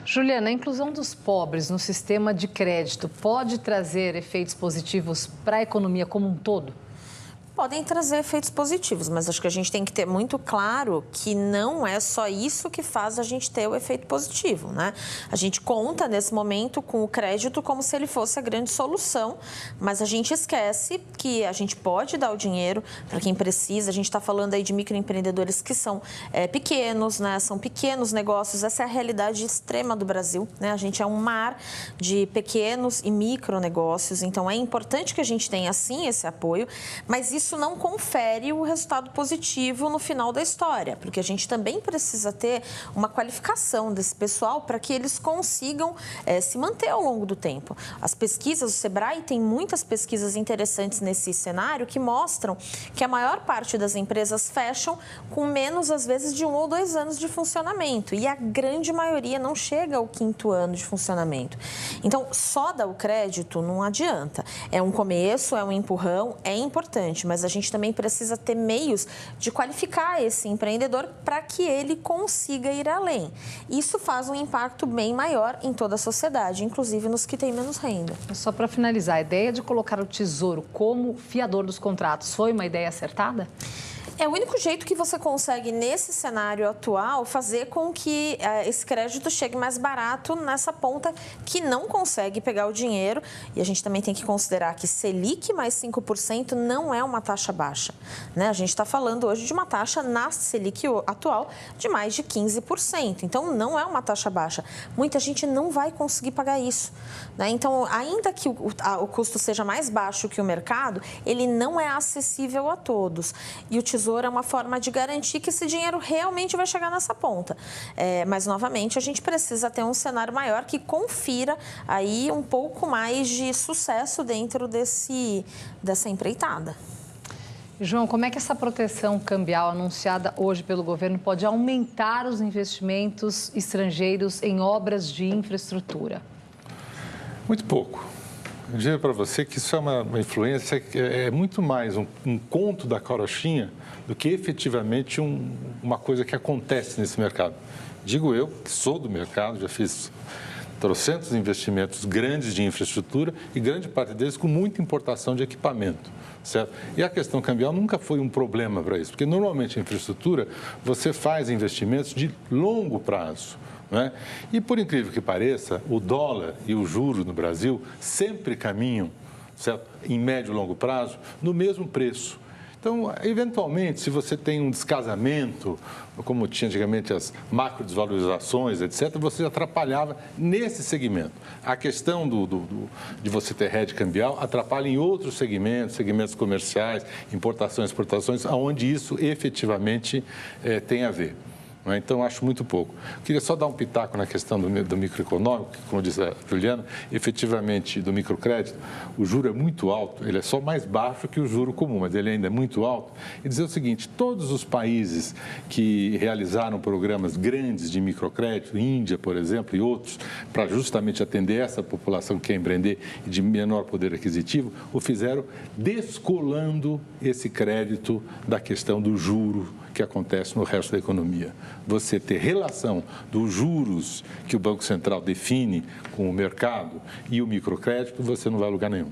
Juliana, a inclusão dos pobres no sistema de crédito pode trazer efeitos positivos para a economia como um todo? Podem trazer efeitos positivos, mas acho que a gente tem que ter muito claro que não é só isso que faz a gente ter o efeito positivo, né? A gente conta nesse momento com o crédito como se ele fosse a grande solução, mas a gente esquece que a gente pode dar o dinheiro para quem precisa. A gente está falando aí de microempreendedores que são pequenos, né? São pequenos negócios. Essa é a realidade extrema do Brasil, né? A gente é um mar de pequenos e micronegócios, então é importante que a gente tenha sim esse apoio, mas isso não confere o resultado positivo no final da história, porque a gente também precisa ter uma qualificação desse pessoal para que eles consigam se manter ao longo do tempo. As pesquisas, o Sebrae tem muitas pesquisas interessantes nesse cenário que mostram que a maior parte das empresas fecham com menos, às vezes, de 1 ou 2 anos de funcionamento e a grande maioria não chega ao 5º ano de funcionamento. Então, só dar o crédito não adianta. É um começo, é um empurrão, é importante, mas a gente também precisa ter meios de qualificar esse empreendedor para que ele consiga ir além. Isso faz um impacto bem maior em toda a sociedade, inclusive nos que têm menos renda. Só para finalizar, a ideia de colocar o Tesouro como fiador dos contratos foi uma ideia acertada? É o único jeito que você consegue, nesse cenário atual, fazer com que esse crédito chegue mais barato nessa ponta que não consegue pegar o dinheiro. E a gente também tem que considerar que Selic mais 5% não é uma taxa baixa, né? A gente está falando hoje de uma taxa na Selic atual de mais de 15%. Então, não é uma taxa baixa. Muita gente não vai conseguir pagar isso, né? Então, ainda que o custo seja mais baixo que o mercado, ele não é acessível a todos. E o Tesouro é uma forma de garantir que esse dinheiro realmente vai chegar nessa ponta. Mas, novamente, a gente precisa ter um cenário maior que confira aí um pouco mais de sucesso dentro dessa empreitada. João, como é que essa proteção cambial anunciada hoje pelo governo pode aumentar os investimentos estrangeiros em obras de infraestrutura? Muito pouco. Eu diria para você que isso é uma influência, é muito mais um conto da carochinha do que efetivamente uma coisa que acontece nesse mercado. Digo eu, que sou do mercado, já fiz trocentos investimentos grandes de infraestrutura e grande parte deles com muita importação de equipamento, certo? E a questão cambial nunca foi um problema para isso, porque normalmente a infraestrutura você faz investimentos de longo prazo. Né? E, por incrível que pareça, o dólar e o juro no Brasil sempre caminham, certo? Em médio e longo prazo, no mesmo preço. Então, eventualmente, se você tem um descasamento, como tinha antigamente as macro desvalorizações, etc., você atrapalhava nesse segmento. A questão de você ter hedge cambial atrapalha em outros segmentos, segmentos comerciais, importações, exportações, onde isso efetivamente tem a ver. Então, acho muito pouco. Queria só dar um pitaco na questão do microeconômico, que, como disse a Juliana, efetivamente, do microcrédito, o juro é muito alto, ele é só mais baixo que o juro comum, mas ele ainda é muito alto. E dizer o seguinte, todos os países que realizaram programas grandes de microcrédito, Índia, por exemplo, e outros, para justamente atender essa população que quer empreender e de menor poder aquisitivo, o fizeram descolando esse crédito da questão do juro que acontece no resto da economia. Você ter relação dos juros que o Banco Central define com o mercado e o microcrédito, você não vai a lugar nenhum.